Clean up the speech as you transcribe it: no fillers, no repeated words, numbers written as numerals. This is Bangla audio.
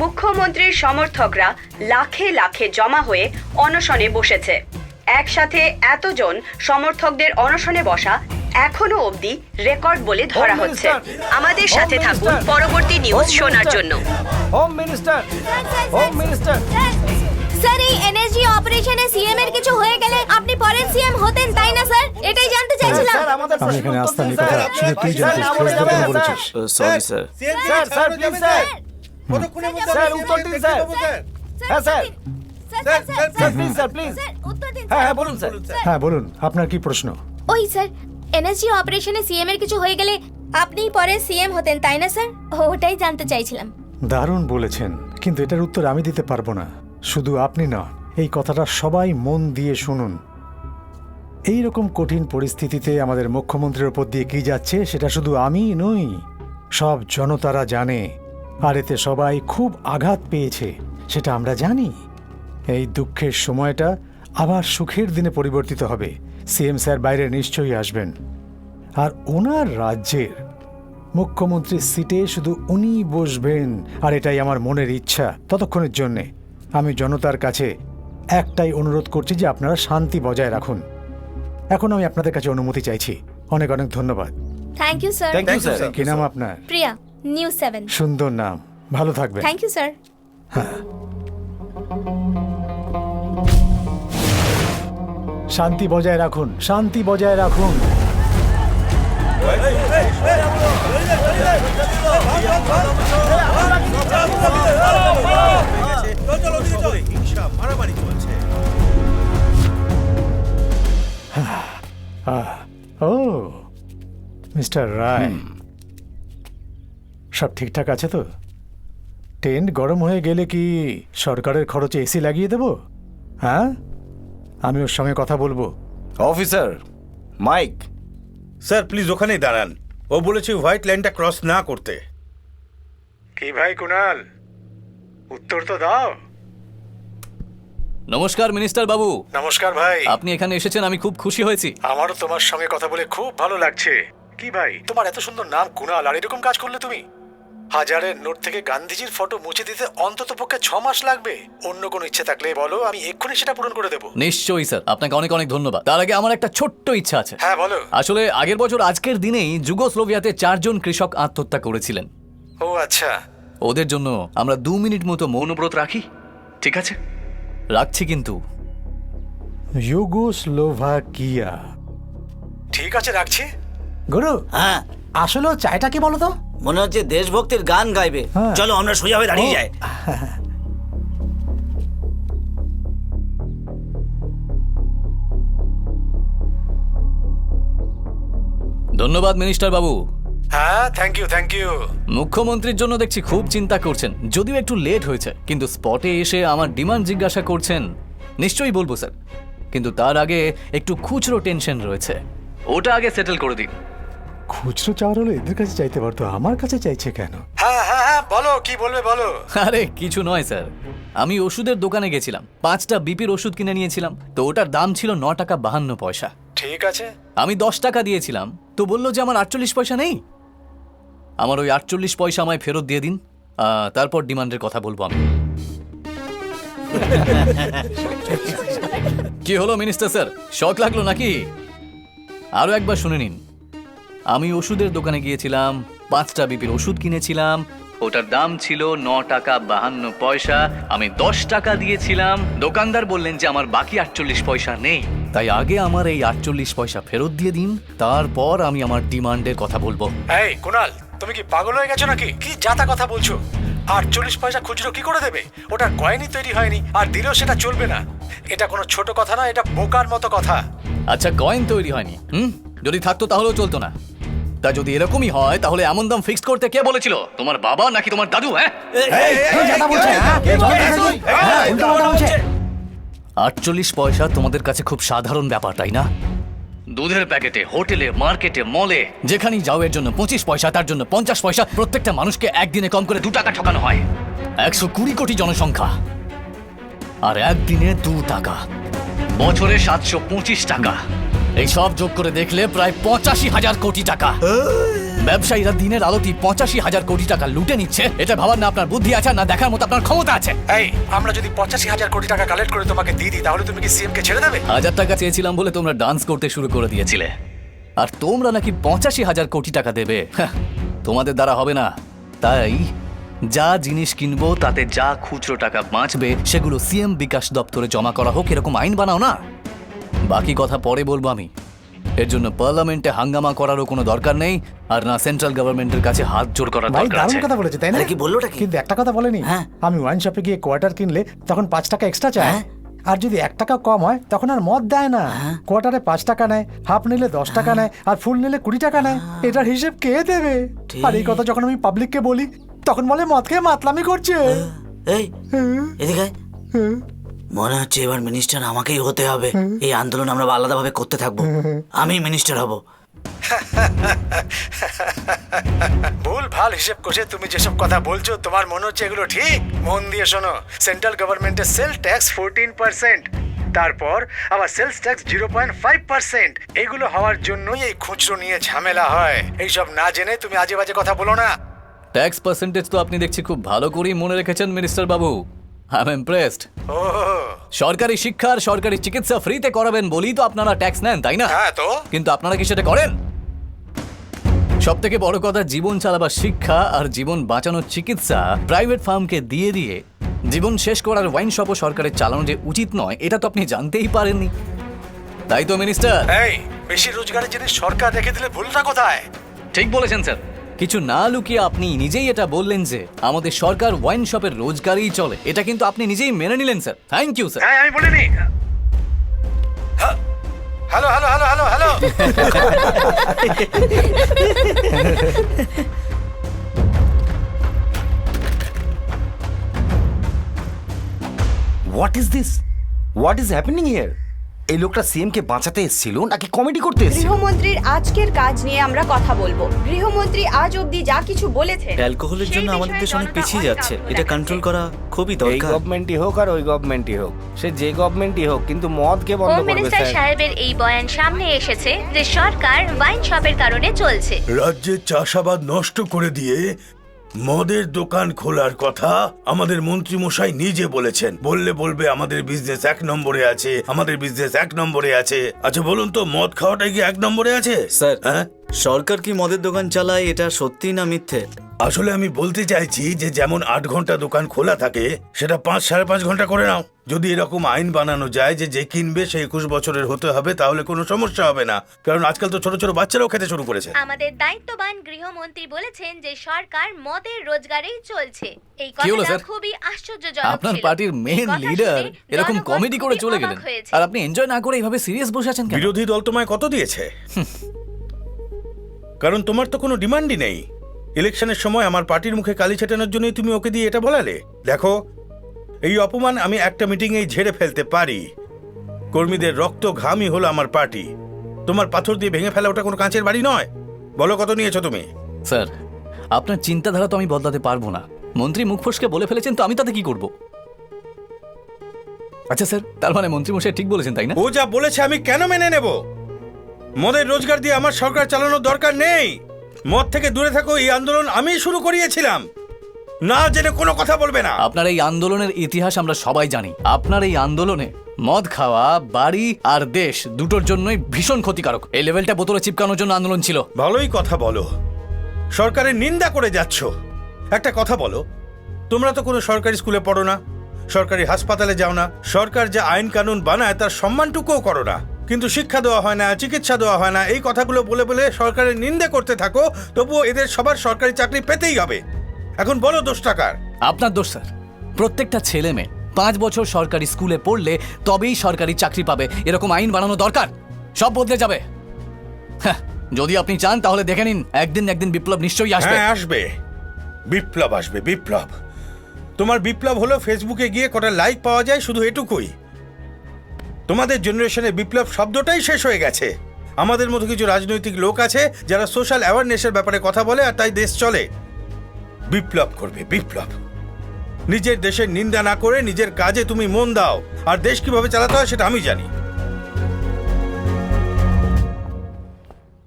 মুখ্যমন্ত্রীর সমর্থকরা লাখে লাখে জমা হয়ে অনশনে বসেছে। একসাথে এতজন সমর্থকদের অনশনে বসা এখনো অবধি রেকর্ড বলে ধরা হচ্ছে। আমাদের সাথে থাকুন পরবর্তী নিউজ শোনার জন্য। Home minister, home minister. Sir, এই এনএসজি অপারেশনে সিএম এর কিছু হয়ে গেলে আপনি পরের সিএম হতেন, তাই না স্যার? এটাই জানতে চাইছিলাম। স্যার, আমাদের আমি এখানে আসতে আমি কথা শুধু তুই জানতিস, ফেসবুকে কেন বলেছিস? Sorry sir. Sir, sir, please sir. Sir, উত্তর দিন স্যার। হ্যাঁ sir. Sir, please sir, please. উত্তর দিন। হ্যাঁ হ্যাঁ, বলুন স্যার। হ্যাঁ বলুন, আপনার কি প্রশ্ন? ওই স্যার, এনএসজি অপারেশনে সিএম এর কিছু হয়ে গেলে আপনি পরের সিএম হতেন, তাই না স্যার? ওটাই জানতে চাইছিলাম। দারুণ বলেছেন, কিন্তু এটার উত্তর আমি দিতে পারবো না। শুধু আপনি না, এই কথাটা সবাই মন দিয়ে শুনুন। এই রকম কঠিন পরিস্থিতিতে আমাদের মুখ্যমন্ত্রীর ওপর দিয়ে কি যাচ্ছে সেটা শুধু আমি নই, সব জনতারা জানে। আর এতে সবাই খুব আঘাত পেয়েছে, সেটা আমরা জানি। এই দুঃখের সময়টা আবার সুখের দিনে পরিবর্তিত হবে। সিএম স্যার বাইরে নিশ্চয়ই আসবেন, আর ওনার রাজ্যের মুখ্যমন্ত্রীর সিটে শুধু উনি বসবেন। আর এটাই আমার মনের ইচ্ছা। ততক্ষণের জন্যে আমি জনতার কাছে একটাই অনুরোধ করছি যে আপনারা শান্তি বজায় রাখুন। এখন আমি আপনাদের কাছে অনুমতি চাইছি। অনেক অনেক ধন্যবাদ। Thank you sir. Thank you sir. কি নাম আপনার? প্রিয়া, নিউজ 7। সুন্দর নাম, ভালো থাকবেন। Thank you sir. শান্তি বজায় রাখুন, শান্তি বজায় রাখুন। ও মিস্টার রায়, সব ঠিকঠাক আছে তো? টেন্ট গরম হয়ে গেলে কি সরকারের খরচে এসি লাগিয়ে দেব? হ্যাঁ, আমি ওর সঙ্গে কথা বলবো। Officer mic. স্যার প্লিজ ওখানেই দাঁড়ান। ও বলেছে হোয়াইট লাইনটা ক্রস না করতে। কি ভাই কুনাল, উত্তর তো দাও। নমস্কার মিনিস্টার বাবু। নমস্কার ভাই। আপনি এখানে এসেছেন, আমি খুব খুশি হয়েছি। আমারও তোমার সঙ্গে কথা বলে খুব ভালো লাগছে। কি ভাই, তোমার এত সুন্দর নাম কুনাল, আর এরকম কাজ করলে তুমি? হাজারের নোট থেকে গান্ধীজির ফটো মুছে দিতে অন্তত পক্ষে 6 মাস লাগবে। অন্য কোনো ইচ্ছে থাকলে বলো, আমি এক্ষুনি সেটা পূরণ করে দেবো। নিশ্চয়ই স্যার, আপনাকে অনেক অনেক ধন্যবাদ। তার আগে আমার একটা ছোট্ট ইচ্ছা আছে। হ্যাঁ বলো। আসলে আগের বছর আজকের দিনেই যুগোস্লোভিয়াতে 4 জন কৃষক আত্মহত্যা করেছিলেন। ও আচ্ছা। ওদের জন্য আমরা 2 মিনিট মতো মৌনব্রত রাখি, ঠিক আছে? রাখছি কিন্তু। ইউগোস্লোভাকিয়া। ঠিক আছে, রাখছি। গুরু, হ্যাঁ, আসলে চাইটা কি বলো তো? মনে হচ্ছে দেশভক্তির গান গাইবে। হ্যাঁ। চলো আমরা সোজা হয়ে দাঁড়িয়ে যাই। ধন্যবাদ মিনিস্টার বাবু। হ্যাঁ, থ্যাংক ইউ থ্যাংক ইউ। মুখ্যমন্ত্রীর জন্য দেখছি খুব চিন্তা করছেন, যদিও একটু লেট হয়েছে, কিন্তু স্পটে এসে আমার ডিমান্ড জিজ্ঞাসা করছেন। নিশ্চয়ই বলবো স্যার, কিন্তু তার আগে একটু খুচরো টেনশন রয়েছে, ওটা আগে সেটেল করে দিন। খুচরো চাওয়ার হলে এদের কাছে চাইতে পারতো, আমার কাছে চাইছে কেন? হ্যাঁ হ্যাঁ হ্যাঁ, বলো কি বলবে বলো। আরে কিছু নয় স্যার, আমি ওষুধের দোকানে গেছিলাম, 5টা বিপির ওষুধ কিনে নিয়েছিলাম। তো ওটার দাম ছিল 9 টাকা 52 পয়সা। ঠিক আছে। আমি 10 টাকা দিয়েছিলাম, তো বললো যে আমার 48 পয়সা নেই। আমার ওই 48 পয়সা আমায় ফেরত দিয়ে দিন, তারপর ডিমান্ডের কথা বলবো আমি। কি হলো মিনিস্টার স্যার, শক লাগলো নাকি? আরো একবার শুনে নিন। আমি ওষুধের দোকানে গিয়েছিলাম, 5টা বিপির ওষুধ কিনেছিলাম, ওটার দাম ছিল 9 টাকা 52 পয়সা। আমি 10 টাকা দিয়েছিলাম, দোকানদার বললেন যে আমার বাকি 48 পয়সা নেই। তাই আগে আমার এই 48 পয়সা ফেরত দিয়ে দিন, তারপর আমি আমার ডিমান্ডের কথা বলবো। এই কুনাল, তুমি কি পাগল হয়ে গেছো নাকি? কি যাতা কথা বলছো? 48 পয়সা খুচরো কি করে দেবে? ওটা কয়েনই তৈরি হয়নি, আর দিলেও সেটা চলবে না। এটা কোনো ছোট কথা না, এটা বোকার মতো কথা। আচ্ছা, কয়েন তৈরি হয়নি, যদি থাকতো তাহলেও চলতো না। তা যদি এরকমই হয়, তাহলে এমন দাম ফিক্সড করতে কে বলেছিল? তোমার বাবা নাকি তোমার দাদু? হ্যাঁ, 48 পয়সা তোমাদের কাছে খুব সাধারণ ব্যাপার, তাই না? দুধের প্যাকেটে, হোটেলে, মার্কেটে, মলে, যেখানেই যাও এর জন্য 25 পয়সা, তার জন্য 50 পয়সা। প্রত্যেকটা মানুষকে একদিনে কম করে 2 টাকা ঠকানো হয়। 120 কোটি জনসংখ্যা, আর একদিনে 2 টাকা, বছরে 725 টাকা। এই সব যোগ করে দেখলে প্রায় 85,000 কোটি টাকা। ব্যবসায়ীরা দিনের আলোতে 85,000 কোটি টাকা লুটে নিচ্ছে, এটা ভাবার না আপনার বুদ্ধি আছে না দেখার মতো আপনার ক্ষমতা আছে। এই আমরা যদি 85,000 কোটি টাকা কালেক্ট করে তোমাকে দিয়ে দিই তাহলে তুমি কি সিএম কে ছেড়ে দেবে? 1,000 টাকা চেয়েছিলাম বলে তোমরা ডান্স করতে শুরু করে দিয়েছিলে, আর তোমরা নাকি 85,000 কোটি টাকা দেবে। হ্যাঁ, তোমাদের দ্বারা হবে না। তাই যা জিনিস কিনবো তাতে যা খুচরো টাকা বাঁচবে সেগুলো সিএম বিকাশ দপ্তরে জমা করা হোক, এরকম আইন বানাও না। বাকি কথা পরে বলবো আমি। এর জন্য পার্লামেন্টে হাঙ্গামা করারও কোনো দরকার নেই, আর না সেন্ট্রাল গভর্নমেন্টের কাছে হাত জোর করার ভাই দরকার দারুণ আছে। কথা বলেছে তাই না? কি বললোটা কি? কিন্তু একটা কথা বলেনি। আমি ওয়াইন শপে গিয়ে কোয়ার্টার কিনলে তখন 5 টাকা এক্সট্রা চায়, আর যদি 1 টাকা কম হয় তখন আর মদ দেয় না। কোয়ার্টারে 5 টাকা নেয়, হাফ নিলে 10 টাকা নেয়, আর ফুল নিলে 20 টাকা নেয়। এটার হিসেব কে দেবে? আর এই কথা যখন আমি পাবলিককে বলি তখন বলে মদ খেয়ে মাতলামি করছে। এই এদিকে আয়। মনে হচ্ছে এবার মিনিস্টার আমাকেই হতে হবে। এই আন্দোলন আমরা আলাদাভাবে করতে থাকবো, আমি মিনিস্টার হব। ভুল ভাল হিসেব কষে তুমি যেসব কথা বলছো তোমার মনে হচ্ছে এগুলো ঠিক? মন দিয়ে শোনো, সেন্ট্রাল গভর্নমেন্টের সেল ট্যাক্স 14%, তারপর আবার সেলস ট্যাক্স 0.5%। এগুলো হওয়ার জন্যই এই খুচরো নিয়ে ঝামেলা হয়। এইসব না জেনে তুমি আজে বাজে কথা বলো না। ট্যাক্স পার্সেন্টেজ তো আপনি দেখছি খুব ভালো করেই মনে রেখেছেন minister Babu. I am impressed. ও সরকারি শিক্ষা আর সরকারি চিকিৎসা ফ্রিতে করাবেন বলেই তো আপনারা ট্যাক্স নেন, তাই না? হ্যাঁ তো কিন্তু আপনারা কি সেটা করেন? সব থেকে বড় কথা, জীবন চালাবার শিক্ষা আর জীবন বাঁচানোর চিকিৎসা প্রাইভেট ফার্মকে দিয়ে দিয়ে জীবন শেষ করার ওয়াইন শপও সরকারের চালানো যে উচিত নয়, এটা তো আপনি জানতেই পারেননি, তাই তো মিনিস্টার? এই বেশি রোজগারের জিনিস সরকার রেখে দিলে ভুলটা কোথায়? ঠিক বলেছেন স্যার। কিছু না লুকিয়ে আপনি নিজেই এটা বললেন যে আমাদের সরকার ওয়াইন শপের রোজগারেই চলে, এটা কিন্তু আপনি নিজেই মেনে নিলেন স্যার। Thank you sir. হ্যাঁ আমি বলিনি। Hello hello hello hello hello. What is this? What is happening here? এই লোকটা সিএম কে বাঁচাতে এসেছিল নাকি কমেডি করতে এসেছিল? গৃহমন্ত্রীর আজকের কাজ নিয়ে আমরা কথা বলবো। গৃহমন্ত্রী আজ অবধি যা কিছু বলেছে অ্যালকোহলের জন্য আমাদের দেশ অনেক পিছিয়ে যাচ্ছে, এটা কন্ট্রোল করা খুবই এই দরকার। গভর্নমেন্টই হোক আর ওই গভর্নমেন্টই হোক, সে যে গভর্নমেন্টই হোক, কিন্তু মদকে বন্ধ হোম করবে মিনিস্টার স্যার। সাহেবের এই বয়ান সামনে এসেছে যে সরকার ওয়াইন শপের কারণে চলছে। রাজ্যের চাষাবাদ নষ্ট করে দিয়ে মদের দোকান খোলার কথা আমাদের মন্ত্রী মশাই নিজে বলেছেন। বললে বলবে আমাদের বিজনেস 1 নম্বরে আছে, আমাদের বিজনেস 1 নম্বরে আছে। আচ্ছা বলুন তো, মদ খাওয়াটা কি 1 নম্বরে আছে? স্যার, হ্যাঁ, সরকার কি মদের দোকান চালায় এটা সত্যি না মিথ্যে? আসলে আমি বলতে চাইছি যে যেমন 8 ঘন্টা দোকান খোলা থাকে সেটা 5-5.5 ঘন্টা করে নাও। যদি এরকম আইন বানানো যায় যে যে কিনবে সে 21 বছরের হতে হবে, তাহলে কোনো সমস্যা হবে না। কারণ আজকাল তো ছোট ছোট বাচ্চারাও খেতে শুরু করেছে। আমাদের দায়িত্ববান গৃহমন্ত্রী বলেছেন যে সরকার মদের রোজগারেই চলছে। এই কি হলো কথাটা স্যার? খুবই আশ্চর্যজনক ছিল। আপনার পার্টির মেন এই কথা লিডার শুনে এরকম জনগণ কমেডি করে খুবই চলে অবাক গেলেন, হয়েছে। আর আপনি এনজয় না করে এইভাবে সিরিয়াস বসে আছেন কেন? বিরোধী দল তোমায় কত দিয়েছে? কারণ তোমার তো কোনো ডিমান্ডই নেই। ইলেকশনের সময় আমার পার্টির মুখে কালি ছেটানোর জন্যই তুমি ওকে দিয়ে এটা বলালে। দেখো, এই অপমান আমি একটা মিটিংয়েই ঝেড়ে ফেলতে পারি। কর্মীদের রক্ত ঘামই হলো আমার পার্টি। তোমার পাথর দিয়ে ভেঙে ফেলা ওটা কোনো কাঁচের বাড়ি নয়। বলো কত নিয়েছো তুমি? স্যার, আপনার চিন্তাধারা তো আমি বদলাতে পারবো না। মন্ত্রী মুখ ফসকে বলে ফেলেছেন, তো আমি তাতে কি করব? আচ্ছা স্যার, তার মানে মন্ত্রী মশাই ঠিক বলেছেন, তাই না? ও যা বলেছে আমি কেন মেনে নেব? মদের রোজগার দিয়ে আমার সরকার চালানোর দরকার নেই। মদ থেকে দূরে থাকো, এই আন্দোলন আমি শুরু করিয়েছিলাম। না জেনে কোনো কথা বলবে না। আপনার এই আন্দোলনের ইতিহাস আমরা সবাই জানি। আপনার এই আন্দোলনে মদ খাওয়া বাড়ি আর দেশ দুটোর জন্যই ভীষণ ক্ষতিকারক। এই লেভেলটা বোতলে চিপকানোর জন্য আন্দোলন ছিল। ভালোই কথা বলো, সরকারের নিন্দা করে যাচ্ছ। একটা কথা বলো, তোমরা তো কোনো সরকারি স্কুলে পড়ো না, সরকারি হাসপাতালে যাও না, সরকার যে আইন কানুন বানায় তার সম্মানটুকুও করো না। কিন্তু শিক্ষা দেওয়া হয় না, চিকিৎসা দেওয়া হয় না, এই কথাগুলো বলে বলে সরকারের নিন্দা করতে থাকো। তবুও এদের সবার সরকারি চাকরি পেতেই হবে। এখন বলো দোষটা কার? আপনার দোষ স্যার। প্রত্যেকটা ছেলে মেয়ে 5 বছর সরকারি স্কুলে পড়লে তবেই সরকারি চাকরি পাবে, এরকম আইন বানানো দরকার। সব বদলে যাবে। হ্যাঁ, যদি আপনি চান তাহলে দেখে নিন, একদিন একদিন বিপ্লব নিশ্চয়ই আসবে। হ্যাঁ আসবে, বিপ্লব আসবে, বিপ্লব। তোমার বিপ্লব হলো ফেসবুকে গিয়ে কটা লাইক পাওয়া যায়, শুধু এটুকুই। তোমাদের জেনারেশনে বিপ্লব শব্দটাই শেষ হয়ে গেছে। আমাদের মতো কিছু রাজনৈতিক লোক আছে যারা সোশ্যাল অ্যাওয়ারনেসের ব্যাপারে কথা বলে, আর তাই দেশ চলে। বিপ্লব করবে, বিপ্লব। নিজের দেশের নিন্দা না করে নিজের কাজে তুমি মন দাও, আর দেশ কিভাবে চালাতে হয় সেটা আমি জানি।